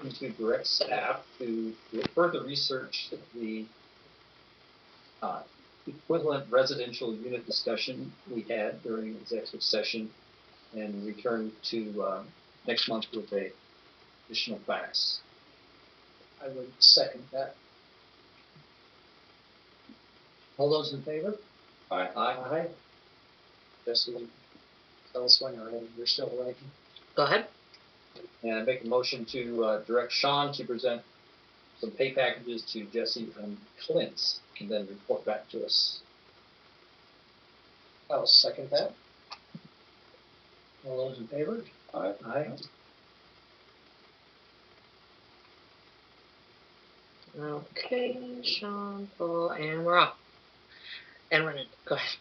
looking to direct staff to further research the equivalent residential unit discussion we had during executive session and return to next month with additional facts. I would second that. All those in favor? Aye. Aye. Jesse, tell us when you're still writing. Go ahead. And I make a motion to direct Sean to present some pay packages to Jesse and Clint, and then report back to us. I'll second that. All those in favor? Aye. Aye. Okay, Sean, Paul, and we're off. And Renan, go ahead.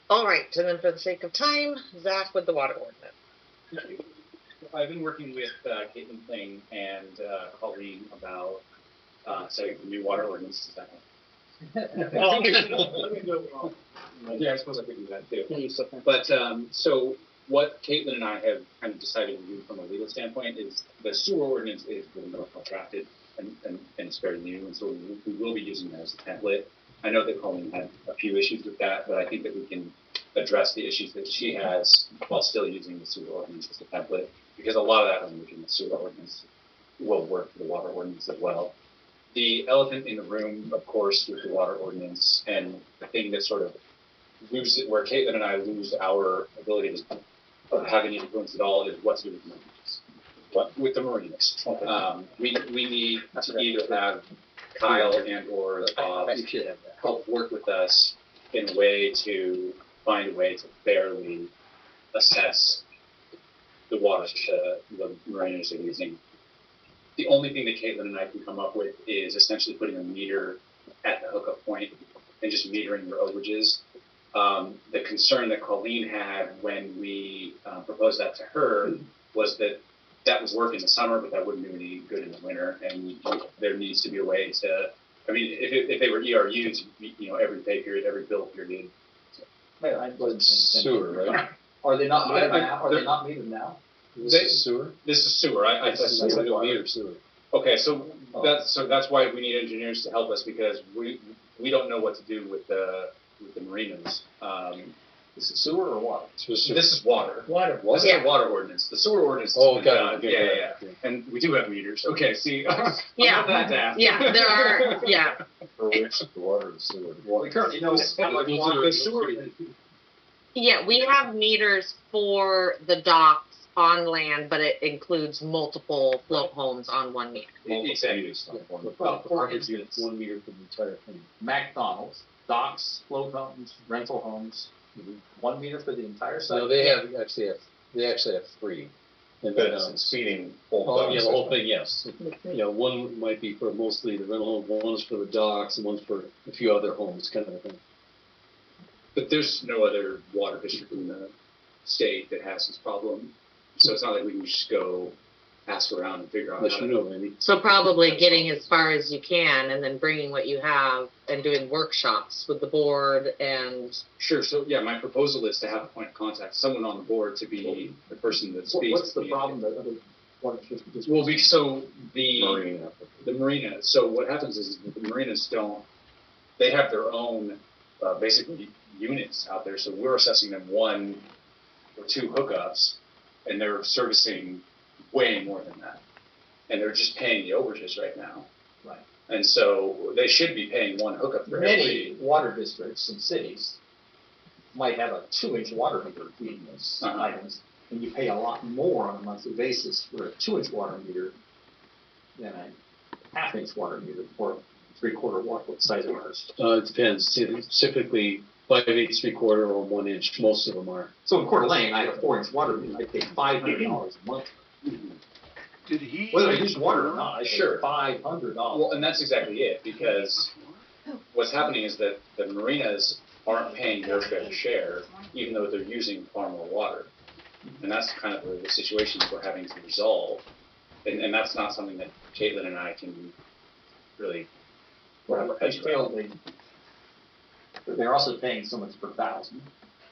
All right, and then for the sake of time, Zach with the water ordinance. I've been working with Caitlin Kling and Colleen about setting the new water ordinance. Yeah, I suppose I could do that too. But so what Caitlin and I have kind of decided to do from a legal standpoint is the sewer ordinance is really well drafted and it's very new, and so we will be using that as a template. I know that Colleen had a few issues with that, but I think that we can address the issues that she has while still using the sewer ordinance as a template, because a lot of that language in the sewer ordinance will work for the water ordinance as well. The elephant in the room, of course, with the water ordinance, and the thing that sort of loses, where Caitlin and I lose our ability to have any influence at all, is what to do with the marinas. With the marinas. We need to either have Kyle and or Bob help work with us in a way to find a way to fairly assess the water the marinas are using. The only thing that Caitlin and I can come up with is essentially putting a meter at the hookup point and just metering your overages. The concern that Colleen had when we proposed that to her was that that was work in the summer, but that wouldn't do any good in the winter. And there needs to be a way to, I mean, if they were ERUs, you know, every pay period, every bill period. I wasn't sewer, right? Are they not metered now? Are they not metered now? This is sewer? This is sewer. I meter sewer. Okay, so that's why we need engineers to help us, because we don't know what to do with the marinas. Is it sewer or water? This is water. Water. This is a water ordinance. The sewer ordinance. Oh, okay. Yeah. And we do have meters. Okay, see. Yeah, there are. Yeah. For which the water and sewer. We currently know the sewer. Yeah, we have meters for the docks on land, but it includes multiple float homes on one meter. Exactly. Well, for instance, 1 meter for the entire thing. McDonald's, docks, float homes, rental homes, 1 meter for the entire site. No, they actually have 3. And but it's feeding both. Oh, yeah, the whole thing, yes. You know, one might be for mostly the rental home, one's for the docks, and one's for a few other homes, kind of a thing. But there's no other water district in the state that has this problem, so it's not like we can just go ask around and figure out. Unless you know, Randy. So probably getting as far as you can, and then bringing what you have and doing workshops with the board and. Sure. So yeah, my proposal is to have a point of contact, someone on the board to be the person that speaks. What's the problem that other water districts? Well, the marina. So what happens is the marinas they have their own basically units out there. So we're assessing them 1 or 2 hookups, and they're servicing way more than that, and they're just paying the overages right now. Right. And so they should be paying 1 hookup for many water districts and cities might have a 2-inch water meter feeding those items, and you pay a lot more on a monthly basis for a 2-inch water meter than a 1/2-inch water meter for 3/4 water size of ours. It depends. Typically 5/8, 3/4, or 1 inch. Most of them are. So in Coeur d'Alene, I have a 4-inch water meter. I pay $500 a month. Did he? Whether I use water or not, I pay $500. Well, and that's exactly it, because what's happening is that the marinas aren't paying their fair share, even though they're using far more water. And that's kind of the situation that we're having to resolve. And that's not something that Caitlin and I can really. Well, I failed they're also paying so much per thousand.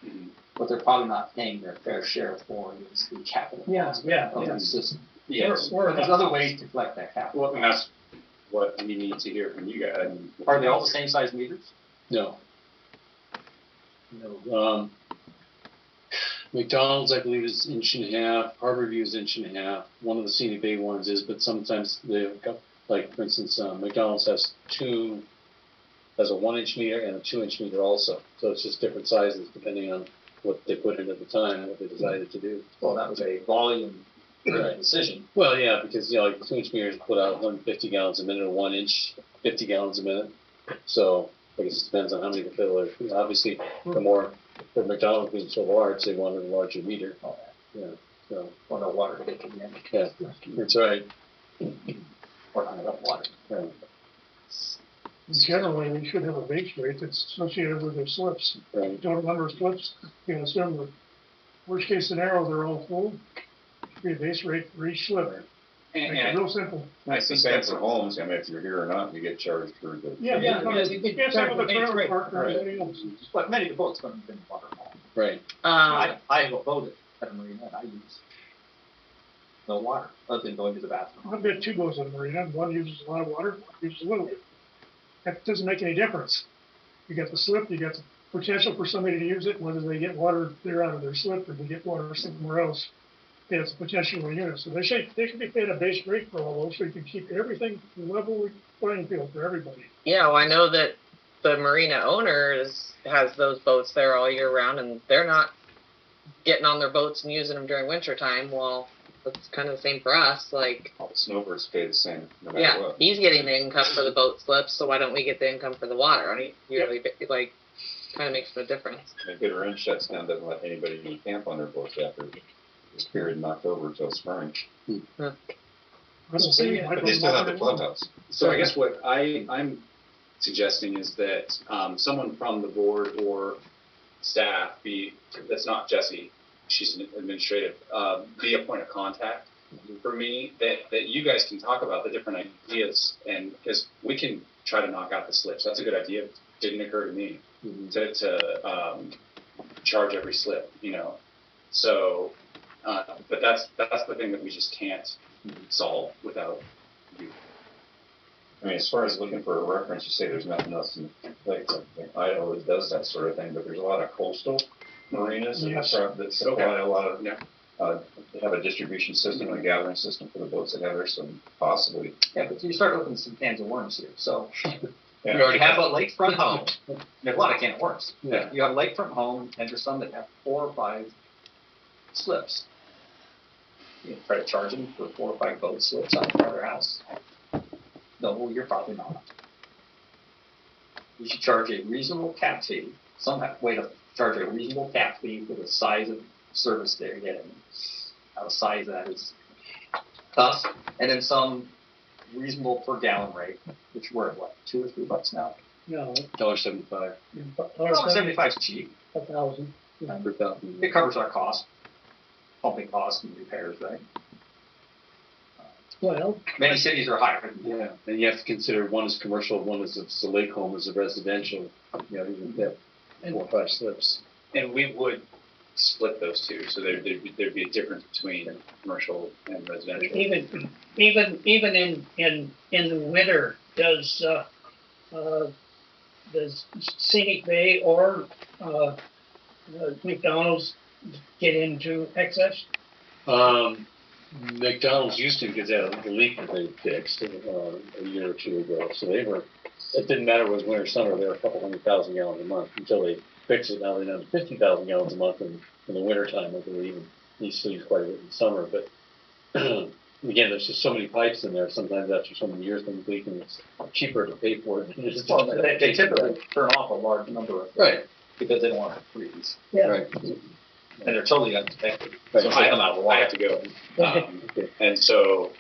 Mhm. What they're probably not paying their fair share for is the capital cost of the system. Yes. There's other ways to collect that capital. Well, and that's what we need to hear from you guys. I mean, Are they all the same size meters? No. No. McDonald's, I believe, is inch and a half. Harborview is inch and a half. One of the Scenic Bay ones is, but sometimes they, like for instance, McDonald's has a 1-inch meter and a 2-inch meter also. So it's just different sizes depending on what they put in at the time and what they decided to do. Well, that was a volume Right. decision. Well, yeah, because like 2-inch meters put out 150 gallons a minute, or 1-inch 50 gallons a minute. So I guess it depends on how many they fill. Obviously, the more for McDonald's being so large, they wanted a larger meter. Yeah. So Or no water to get to the end. yeah, that's right. Or not enough water. Yeah. Generally, we should have a base rate that's associated with their slips. Right. Total number of slips, you know, assume the worst case scenario, they're all full. Be a base rate for each slip. Make it and real simple. I think that's for homes, I mean, if you're here or not, you get charged for the. Yeah, some of the trailer park or anything else. But many of the boats don't even water. Right. I have a boat at a marina and I use no water other than going to the bathroom. I've got 2 boats on the marina. One uses a lot of water, one uses a little bit. That doesn't make any difference. You got the slip, you got the potential for somebody to use it, whether they get water there out of their slip or they get water somewhere else. It's a potential unit. So they should be paid a base rate for all those so you can keep everything level playing field for everybody. Yeah, well, I know that the marina has those boats there all year round, and they're not getting on their boats and using them during winter time. Well, it's kind of the same for us. Like, All the snowbirds pay the same, no matter yeah, what. he's getting the income for the boat slips, so why don't we get the income for the water? I mean, usually, like, kind of makes no difference. And Bitter End shuts down, doesn't let anybody camp on their boats after this period in October until spring. I don't see it. But they still have the clubhouse. so I guess what I'm suggesting is that someone from the board or staff that's not Jessie, she's an administrative, be a point of contact for me that you guys can talk about the different ideas, and because we can try to knock out the slips. That's a good idea. Didn't occur to me to charge every slip, you know. So, but that's the thing that we just can't solve without you. I mean, as far as looking for a reference, you say there's nothing else in, like Idaho that does that sort of thing, but there's a lot of coastal marinas that supply a lot of, they have a distribution system and a gathering system for the boats that have there, so possibly. Yeah, but you start opening some cans of worms here. So Yeah. you already have a lakefront home. There's a lot of can of worms. Yeah. You have a lakefront home, and there's some that have 4 or 5 slips. You try to charge them for 4 or 5 boat slips out of their house. No, you're probably not. You should charge a reasonable cap fee. Some way to charge a reasonable cap fee for the size of service they're getting. How the size of that is tough, and then some reasonable per gallon rate, which we're at what, $2 or $3 now. No, $1.75 $1.75 is cheap. 1,000. per thousand. It covers our costs, pumping costs and repairs, right? Well, Many cities are higher. Yeah, and you have to consider one is commercial, one is a lake home, is a residential. You know, even that 4 or 5 slips. And we would split those two, so there'd be a difference between commercial and residential. Even in the winter, does Scenic Bay or McDonald's get into excess? McDonald's used to because they had a leak that they fixed a year or 2 ago. So it didn't matter whether it was winter or summer, they were a couple 100,000 gallons a month until they fixed it. Now they're down to 50,000 gallons a month in the wintertime, I believe. And they still use quite a bit in summer. But again, there's just so many pipes in there. Sometimes after so many years, things leak, and it's cheaper to pay for it. Well, they typically turn off a large number of Right. because they don't want to freeze, Yeah. Right. and they're totally undetected. Right. So I have to go. And so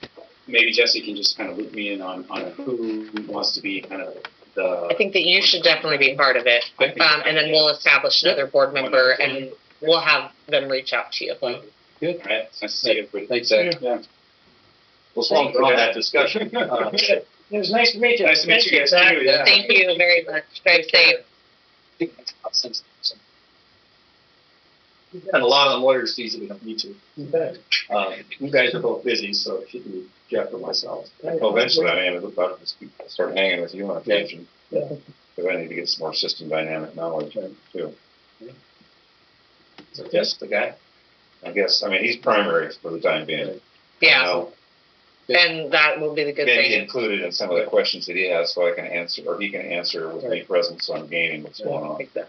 maybe Jesse can just kind of loop me in on who wants to be kind of I the. think that you should definitely be part of it. And then we'll establish another board member, and we'll have them reach out to you. Fine. Good. All right, it's nice to see everybody. Thanks, Zach. Yeah. We'll slow down that discussion. It was nice to meet you. Nice to meet you guys Zach. too. Yeah. Thank you very much. Drive safe. think makes a lot of sense. And a lot of them lawyers fees that we don't need to. You bet. You guys are both busy, so it should be Jeff or myself. Well, eventually I am, about to start hanging with you on occasion. Yeah. Because I need to get some more system dynamic knowledge too. So Jeff's the guy. I guess, I mean, he's primary for the time being. Yeah, I'll and that will be the good get thing. included in some of the questions that he has so I can answer, or he can answer with me present, so I'm gaining what's going on. The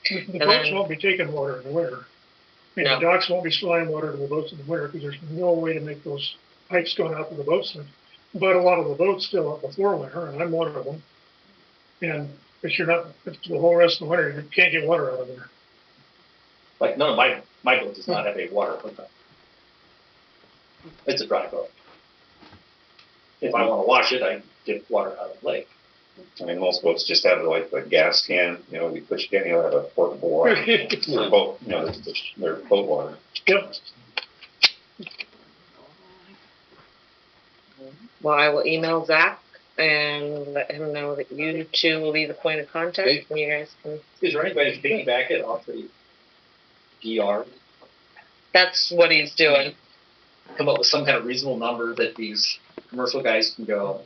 And boats then- won't be taking water in the winter. I mean, No. the docks won't be supplying water to the boats in the winter because there's no way to make those pipes going out to the boats. But a lot of the boats still up before winter, and I'm one of them. And if you're not, if the whole rest of the winter, you can't get water out of there. Like, none of my boat does not have a water hookup. It's a dry boat. If I wanna wash it, I get water out of the lake. I mean, most boats just have like the gas can, you know, you put your can, you'll have a portable water. Their boat, you know, their boat water. Yep. Well, I will email Zach and let him know that you two will be the point of contact, Okay. and you guys can. Is there anybody to piggyback it off the DR? That's what he's doing. Come up with some kind of reasonable number that these commercial guys can go,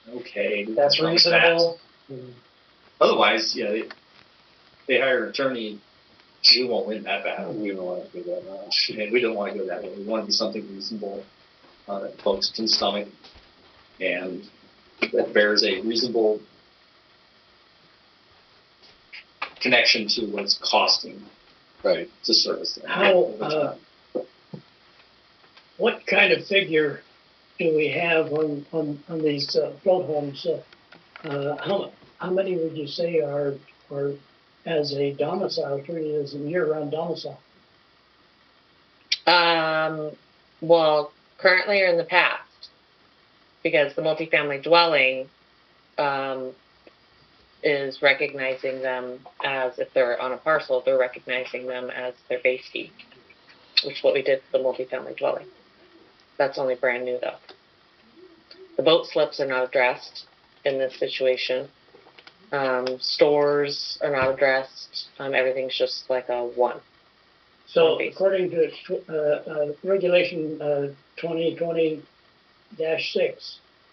okay. we That's can come with reasonable. that. Otherwise, you know, they hire an attorney, we won't win that battle. We don't want to do that now. And we don't wanna go that way. We wanna do something reasonable, that folks can stomach and that bears a reasonable connection to what it's costing Right. to service them. How, what kind of figure do we have on these float homes? How many would you say are as a domicile, treated as a year-round domicile? Well, currently or in the past, because the multifamily dwelling is recognizing them as, if they're on a parcel, they're recognizing them as their base fee, which is what we did for the multifamily dwelling. That's only brand new though. The boat slips are not addressed in this situation. Stores are not addressed. Everything's just like a one. So Base. according to regulation 2020-6,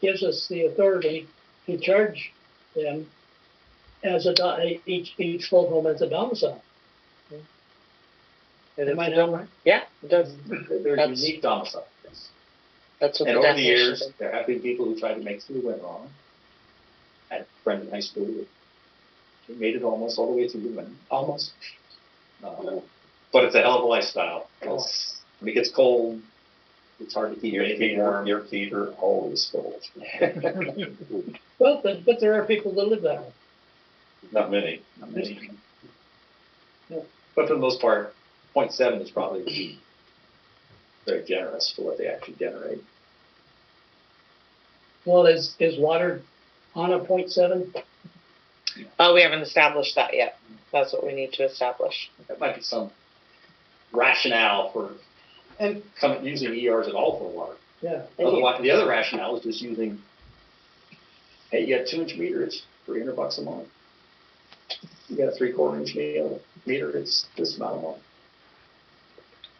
gives us the authority to charge them as each float home as a domicile. Am I not right? Yeah, it does. They're That's- unique domicile. Yes. That's what And the over the definition years, is. there have been people who tried to make through went wrong. I had a friend in high school who made it almost all the way through the winter, almost. But it's a hell of a lifestyle. It's, when it gets cold, it's hard to keep anything warm. Your feet are always cold. Well, but there are people that live that way. Not many. Not many. Yeah. But for the most part, 0.7 is probably very generous for what they actually generate. Well, is water on a 0.7? Oh, we haven't established that yet. That's what we need to establish. There might be some rationale for using ERs at all for water. Yeah. Otherwise, the other rationale is just using, hey, you got a 2-inch meter, it's $300 a month. You got a 3/4 inch meter, it's this amount a month.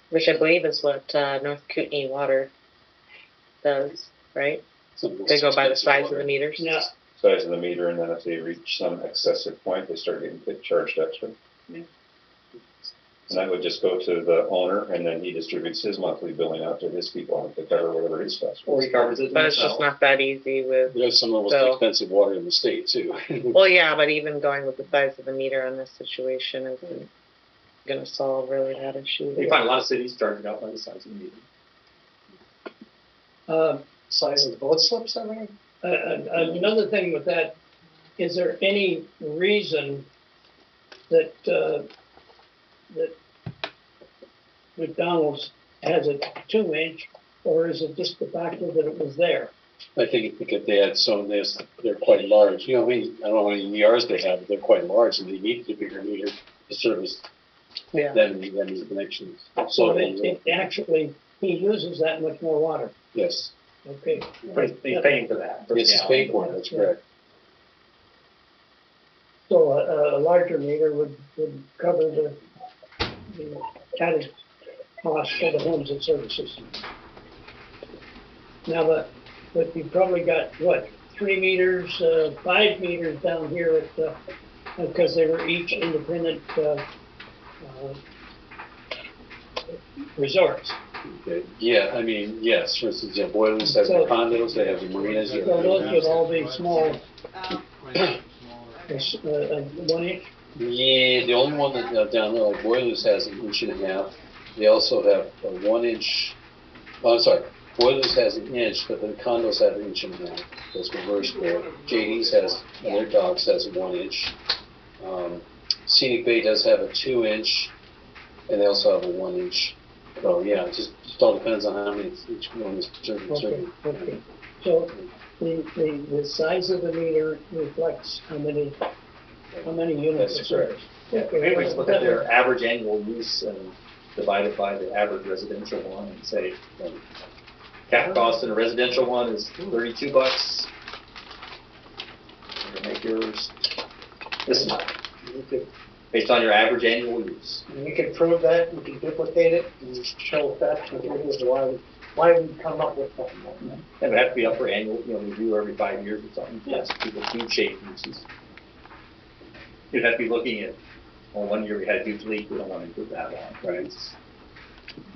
Which I believe is what North Kootenai Water does, right? They go by the size of the meters. Yeah. Size of the meter, and then if they reach some excessive point, they start getting charged extra. Yeah. And that would just go to the owner, and then he distributes his monthly billing out to his people to cover whatever his costs. Or he covers it But it's himself. just not that easy with. There's some of the most So- expensive water in the state too. Well, yeah, but even going with the size of the meter on this situation isn't going to solve really that issue. You find a lot of cities charging out by the size of the meter. Size of the boat slips, I mean? Another thing with that, is there any reason that McDonald's has a 2-inch, or is it just the fact that it was there? I think because they had some, they're quite large. You know, I don't know how many ERs they have, but they're quite large, and they need a bigger meter to service Yeah. them and these connections. So it actually, he uses that much more water. Yes, Okay. He's paying for that. yes, it's paid for, that's correct. So a larger meter would cover the added cost for the homes and services. Now, but you probably got, what, 3 meters, 5 meters down here at, because they were each independent, resorts. Okay. Yeah, I mean, yes, for instance, yeah, Boilers have the condos, they have the marinas. So those would all be small, 1 inch. Yeah, the only one that down there, like Boilers has an inch and a half. They also have a 1 inch, oh, I'm sorry, Boilers has an inch, but the condos have an inch and a half. That's reversed there. JD's has, their docks has a 1 inch. Scenic Bay does have a 2 inch, and they also have a 1 inch. So yeah, it just all depends on how many each one is serving. Okay. So the size of the meter reflects how many units. That's correct. Yeah, Okay. maybe we just look at their average annual use and divide it by the average residential one and say, cap cost in a residential one is $32. You make yours this much, based on your average annual use. And you can prove that, you can duplicate it, and show facts and figures why we come up with that. And it would have to be up for annual, review every 5 years or something. Yes, people do change uses. You'd have to be looking at, well, 1 year we had a huge leak, we don't want to improve that one. Right.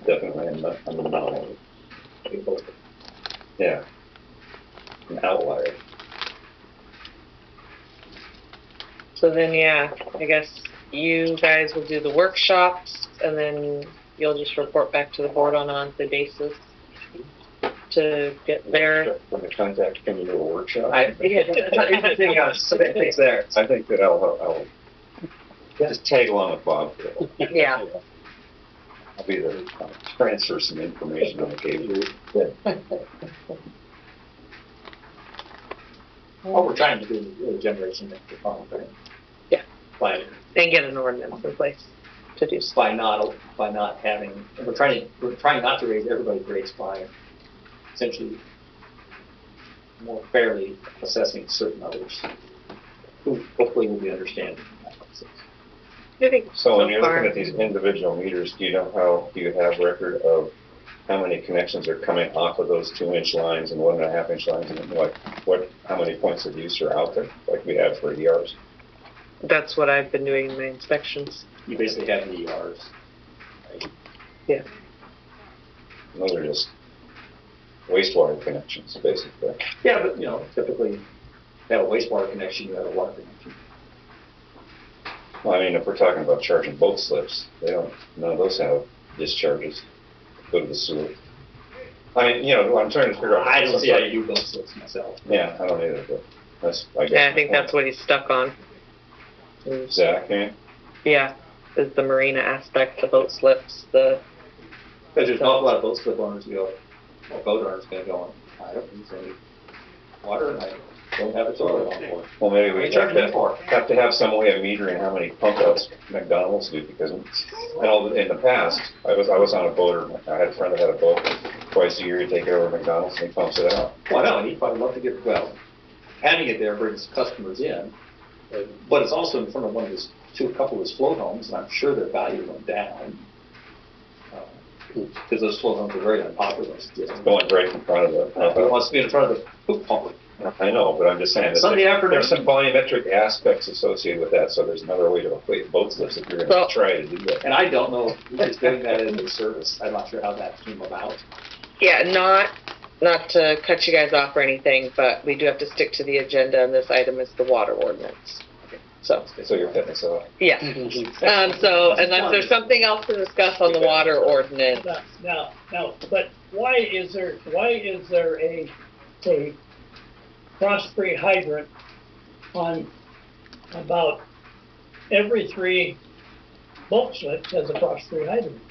Definitely, I'm the anomaly. Yeah. An outlier. So then, yeah, I guess you guys will do the workshops, and then you'll just report back to the board on a monthly basis to get there. When the contact come into a workshop. I think there. I think that I'll just tag along with Bob. Yeah. I'll be there, transfer some information on the cable. All we're trying to do is really generation of the phone, right? Yeah. By And get an ordinance in place to do so. by not having, and we're trying not to raise everybody's rates by essentially more fairly assessing certain others who hopefully will be understanding that process. I think So when you're far- looking at these individual meters, do you have record of how many connections are coming off of those 2 inch lines and 1.5 inch lines, and like how many points of use are out there, like we have for ERs? That's what I've been doing in my inspections. You basically have the ERs. Right? Yeah. And those are just wastewater connections, basically. Yeah, but typically you have a wastewater connection, you have a water connection. Well, I mean, if we're talking about charging boat slips, none of those have discharges. Go to the sewer. I mean, I'm trying to figure out. I don't see how you do both slips myself. Yeah, I don't either, but that's, I guess. Yeah, I think that's what he's stuck on. Zach, yeah? Yeah, is the marina aspect, the boat slips, the. Because there's an awful lot of boat slip owners who go, well, boat owners going to go, I don't use any water and I don't have a toilet on board. Well, maybe we What are you charging me for? have to have some way of metering how many pump outs McDonald's do, because I know that in the past, I was on a boat, or I had a friend that had a boat, twice a year you take it over to McDonald's and he pumps it out. Well, no, and he'd probably love to get, having it there brings customers in, but it's also in front of a couple of his float homes, and I'm sure their value went down. Because those float homes are very unpopular. Going right in front of the pump It out. wants to be in front of the poop pumper. I know, but I'm just saying that Sunday afternoon. there's some volumetric aspects associated with that, so there's another way to equate boat slips if you're going to try to do that. And I don't know who is doing that in their service. I'm not sure how that came about. Yeah, not to cut you guys off or anything, but we do have to stick to the agenda, and this item is the water ordinance. So, So you're fitting us up. yeah. So unless there's something else to discuss on the water ordinance. Now, but why is there a frost-free hydrant on about every 3 boat slips has a frost-free hydrant?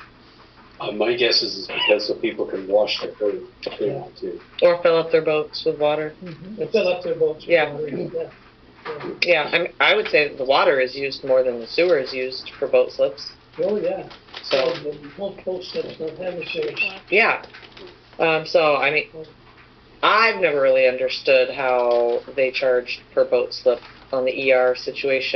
My guess is because so people can wash their boat if they want to. Or fill up their boats with water. They fill up their boats. with Yeah. water, yeah. Yeah, I would say the water is used more than the sewer is used for boat slips. Oh, yeah. So, Most boat slips don't have a safe. yeah. So, I mean, I've never really understood how they charge per boat slip on the ER situation.